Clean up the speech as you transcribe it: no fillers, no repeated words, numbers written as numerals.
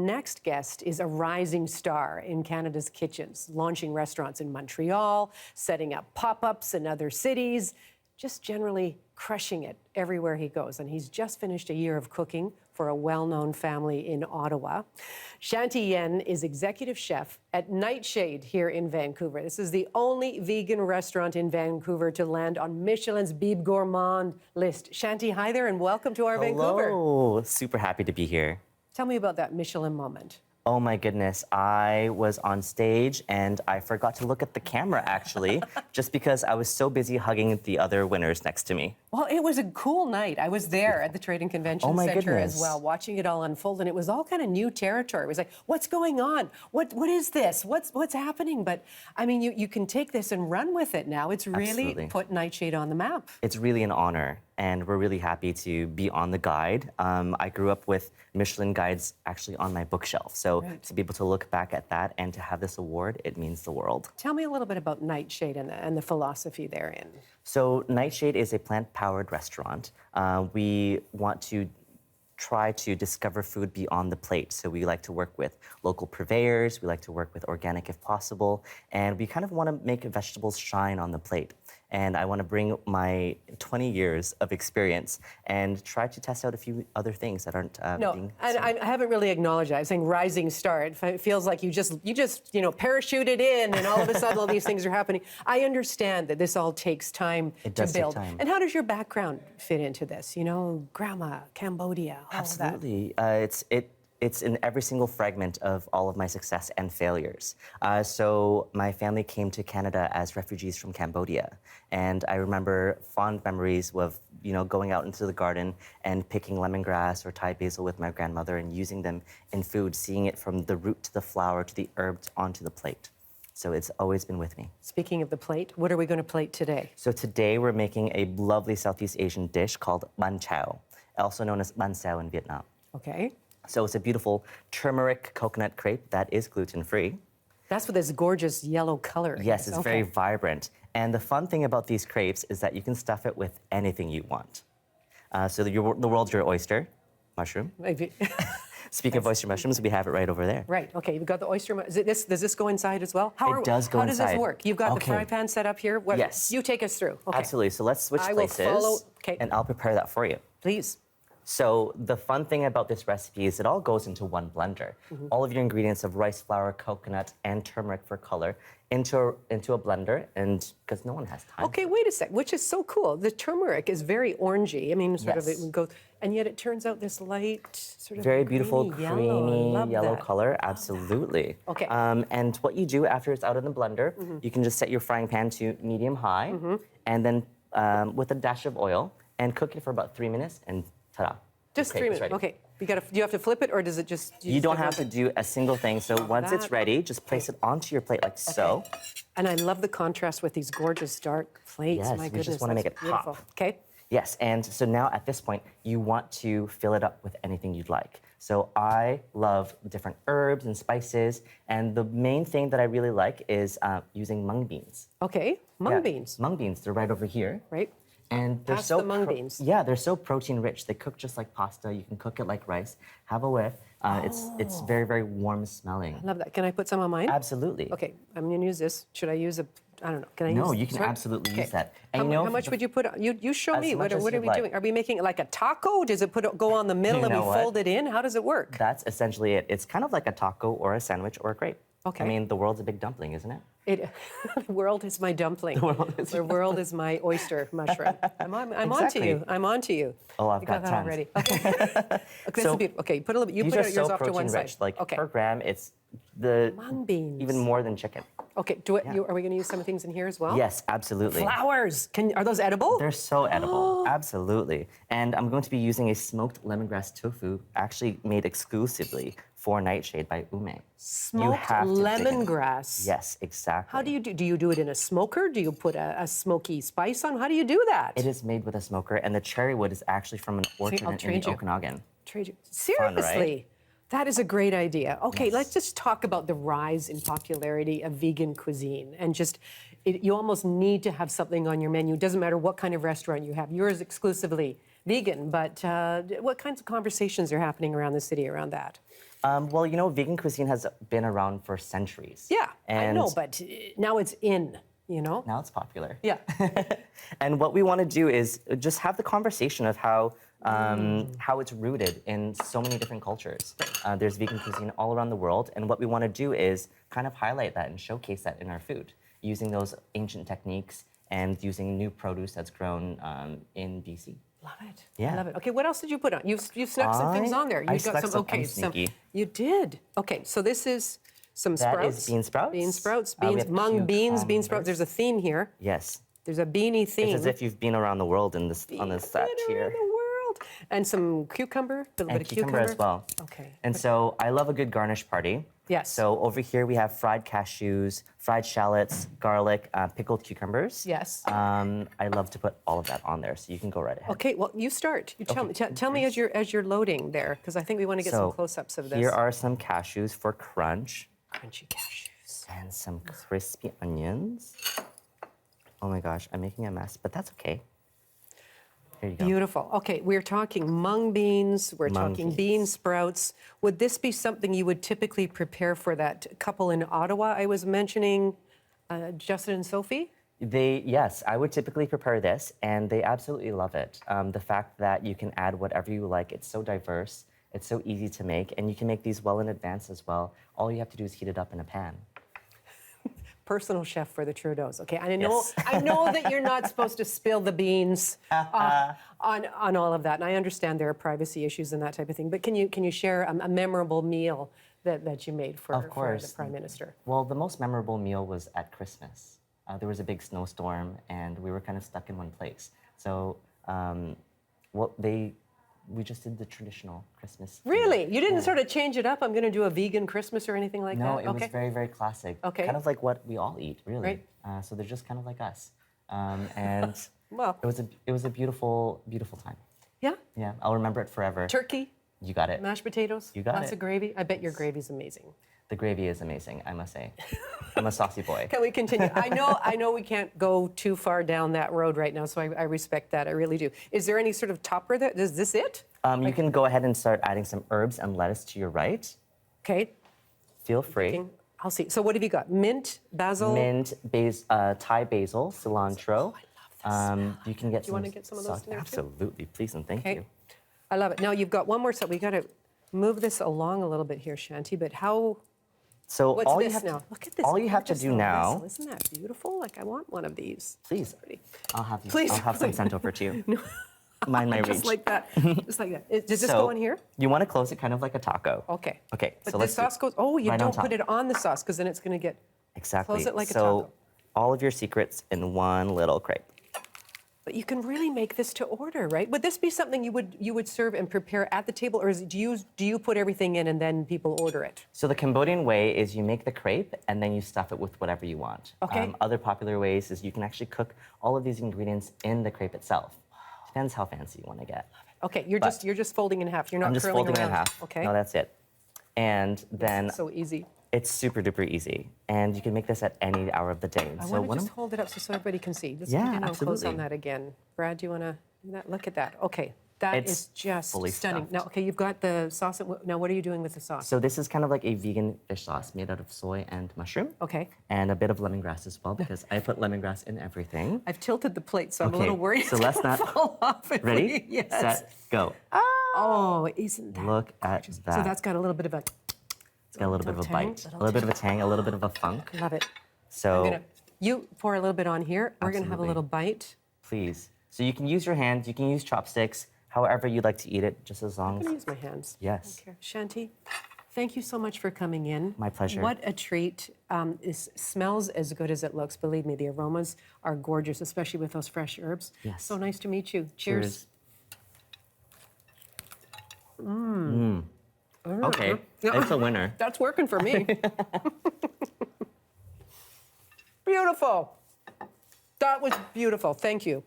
next guest is a rising star in Canada's kitchens, launching restaurants in Montreal, setting up pop-ups in other cities, just generally crushing it everywhere he goes. And he's just finished a year of cooking for a well-known family in Ottawa. Shanti Yen is executive chef at Nightshade here in Vancouver. This is the only vegan restaurant in Vancouver to land on Michelin's Bib Gourmand list. Shanti, hi there and welcome to our Vancouver. Hello, super happy to be here. Tell me about that Michelin moment. Oh my goodness, I was on stage and I forgot to look at the camera actually, just because I was so busy hugging the other winners next to me. Well, it was a cool night. I was there at the Trade and Convention Center as well, watching it all unfold, and it was all kind of new territory. It was like, what's going on? What is this? What's happening? But I mean, you can take this and run with it now. It's really put Nightshade on the map. It's really an honor, and we're really happy to be on the guide. I grew up with Michelin guides actually on my bookshelf, so to be able to look back at that and to have this award, it means the world. Tell me a little bit about Nightshade and the philosophy therein. So Nightshade is a plant-powered restaurant. We want to try to discover food beyond the plate. So we like to work with local purveyors, we like to work with organic if possible, and we kind of want to make vegetables shine on the plate. And I want to bring my 20 years of experience and try to test out a few other things that aren't being and I haven't really acknowledged that. I was saying rising star. It feels like you just parachuted in and all of a sudden all these things are happening. I understand that this all takes time to build. Take time. And how does your background fit into this? You know, grandma, Cambodia, all Absolutely. of that. It's in every single fragment of all of my success and failures. So my family came to Canada as refugees from Cambodia. And I remember fond memories of, going out into the garden and picking lemongrass or Thai basil with my grandmother and using them in food, seeing it from the root to the flower to the herb onto the plate. So it's always been with me. Speaking of the plate, what are we going to plate today? So today we're making a lovely Southeast Asian dish called banh chao, also known as banh xeo in Vietnam. Okay. So it's a beautiful turmeric coconut crepe that is gluten-free. That's with this gorgeous yellow color. Yes, it's very vibrant. And the fun thing about these crepes is that you can stuff it with anything you want. So the world's your oyster, mushroom. Maybe. Speaking of oyster mushrooms, we have it right over there. Right, okay, you've got the oyster. Does this go inside as well? It does go inside. How does this work? You've got the fry pan set up here? Yes. You take us through. Okay. Absolutely, so let's switch places. I will follow. Okay. And I'll prepare that for you. Please. So the fun thing about this recipe is it all goes into one blender. All of your ingredients of rice flour, coconut, and turmeric for color into a blender, and because no one has time. Okay, wait a sec, which is so cool. The turmeric is very orangey. I mean, sort of it would go, and yet it turns out this light, sort of very beautiful, creamy yellow that. color. Absolutely. Okay. And what you do after it's out of the blender, you can just set your frying pan to medium-high, and then with a dash of oil, and cook it for about 3 minutes, and ta-da. Just 3 minutes. Okay. Do you have to flip it, or does it just? You don't have to do a single thing. So once it's ready, just place it onto your plate like so. And I love the contrast with these gorgeous dark plates. Yes, My we goodness, just want to make it beautiful. pop. Okay. Yes, and so now at this point, you want to fill it up with anything you'd like. So I love different herbs and spices, and the main thing that I really like is using mung beans. Okay, mung beans. Mung beans, they're right over here. Right. And they're Pass so the mung beans. Yeah, they're so protein rich. They cook just like pasta. You can cook it like rice. Have a whiff. It's very, very warm smelling. I love that. Can I put some on mine? Absolutely. Okay, I'm going to use this. Should I use I don't know. Can I use? No, you can absolutely use that. And how much would you put on? You show me. What are we like. doing? Are we making it like a taco? Does it go on the middle and we fold it in? How does it work? That's essentially it. It's kind of like a taco or a sandwich or a crepe. Okay. I mean, the world's a big dumpling, isn't it? The world is my dumpling. The world is my oyster mushroom. I'm onto you. I'm onto you. Oh, I've got that tons. already. Okay. Okay, put a little bit. You These put are yours so off to one protein-rich. side. Like Okay. per gram, it's Mung beans. even more than chicken. Okay. Are we going to use some things in here as well? Yes, absolutely. Flowers. Are those edible? They're so edible. Absolutely. And I'm going to be using a smoked lemongrass tofu, actually made exclusively for Nightshade by Ume. Smoked lemongrass. Yes, exactly. How do you do? Do you do it in a smoker? Do you put a smoky spice on? How do you do that? It is made with a smoker, and the cherry wood is actually from an orchard in the Okanagan. Seriously? Fun, right? That is a great idea. Okay, let's just talk about the rise in popularity of vegan cuisine. And you almost need to have something on your menu. It doesn't matter what kind of restaurant you have. Yours exclusively vegan, but what kinds of conversations are happening around the city around that? Well, you know, vegan cuisine has been around for centuries. Yeah, I And know, but now it's in, you know? now it's popular. Yeah. And what we want to do is just have the conversation of how it's rooted in so many different cultures. There's vegan cuisine all around the world, and what we want to do is kind of highlight that and showcase that in our food, using those ancient techniques and using new produce that's grown in BC. Love it. I Yeah. love it. Okay, what else did you put on? You've snuck some things on there. I You've got snuck some. some- Okay, I'm sneaky. you did. Okay, so this is some That sprouts. is bean sprouts. Bean sprouts. We Beans. have Mung beans. Bean sprouts. cucumbers. There's a theme here. Yes. There's a beanie theme. It's as if you've been around the world in this on this set Been here. around the world. And some cucumber. A little And bit of cucumber as well. Okay. And so I love a good garnish party. Yes. So over here we have fried cashews, fried shallots, garlic, pickled cucumbers. Yes. I love to put all of that on there, so you can go right ahead. Okay, well, you start. You tell Okay, me. Tell me as you're loading there, because I think we want to get some So close-ups of this. here are some cashews for crunch Crunchy cashews. and some crispy onions. Oh my gosh, I'm making a mess, but that's okay. Here you go. Beautiful. Okay, we're talking mung beans, we're Mung talking beans. bean sprouts. Would this be something you would typically prepare for that couple in Ottawa I was mentioning, Justin and Sophie? Yes, I would typically prepare this, and they absolutely love it. The fact that you can add whatever you like, it's so diverse, it's so easy to make, and you can make these well in advance as well. All you have to do is heat it up in a pan. Personal chef for the Trudeaus. Okay, I know. Yes. I know that you're not supposed to spill the beans on all of that, and I understand there are privacy issues and that type of thing. But can you share a memorable meal that you made for the course. Prime Minister? Well, the most memorable meal was at Christmas. There was a big snowstorm, and we were kind of stuck in one place. So, we just did the traditional Christmas. meal. Really? You didn't sort of change it up? I'm going to do a vegan Christmas or anything like No, that? it was very, very classic. Okay. Kind of like what we all eat, really. Right. So they're just kind of like us. And Well. it was a beautiful, beautiful time. Yeah? Yeah, I'll remember it forever. Turkey, You got it. mashed potatoes, You got lots it. of gravy. I bet your gravy's amazing. The gravy is amazing, I must say. I'm a saucy boy. Can we continue? I know we can't go too far down that road right now, so I respect that. I really do. Is there any sort of topper there? Is this it? You can go ahead and start adding some herbs and lettuce to your right. Okay. Feel free. I'll see. So what have you got? Mint, basil. Mint, Thai basil, cilantro. You can get some. wanna get some of those in there too? Absolutely, please and thank Okay. you. I love it. Now you've got one more. So we got to move this along a little bit here, Shanti. But how? So What's all this you have now? to, Look at this. all you have to gorgeous do little now. vessel. Isn't that beautiful? Like I want one of these. Please, I'll have you. Please, I'll have some please. sent over to you. Mind my reach. Just like that. Just like that. Does this So go in here? You want to close it kind of like a taco. Okay. Okay. But so the let's do- sauce goes. Oh, you right on don't put top. it on the sauce because then it's going to get. Exactly. Close it like a so taco. all of your secrets in one little crepe. But you can really make this to order, right? Would this be something you would serve and prepare at the table, or do you put everything in and then people order it? So the Cambodian way is you make the crepe and then you stuff it with whatever you want. Okay. Other popular ways is you can actually cook all of these ingredients in the crepe itself. Depends how fancy you want to get. Okay, you're But- just folding in half. You're not I'm just curling folding it in around. half. Okay. No, that's it. And then So easy. it's super duper easy. And you can make this at any hour of the day. I so want to one just of- hold it up so everybody can see. Just Yeah, get in close on absolutely. that again. Brad, do you want to look at that? Okay, that It's is just fully stunning. stuffed. Now, okay, you've got the sauce. Now, what are you doing with the sauce? So this is kind of like a vegan fish sauce made out of soy and mushroom. Okay. And a bit of lemongrass as well because I put lemongrass in everything. I've tilted the plate, so I'm a Okay, little worried. so it's let's gonna not- fall off. if Ready? we- Yes. Set, go. Oh, isn't that Look at gorgeous? that. So that's got a little bit of a. It's got a little bit of a tang, bite, a little bit of a tang, a little bit of a funk. Love it. So You pour a little bit on here. We're gonna have a Absolutely. little bite. please. So you can use your hands, you can use chopsticks, however you'd like to eat it, just as long I'm gonna as. use my hands. Yes. Okay. Shanti, thank you so much for coming in. My pleasure. What a treat. It smells as good as it looks. Believe me, the aromas are gorgeous, especially with those fresh herbs. Yes. So nice to meet you. Cheers. Okay, it's a winner. That's working for me. Beautiful. That was beautiful. Thank you.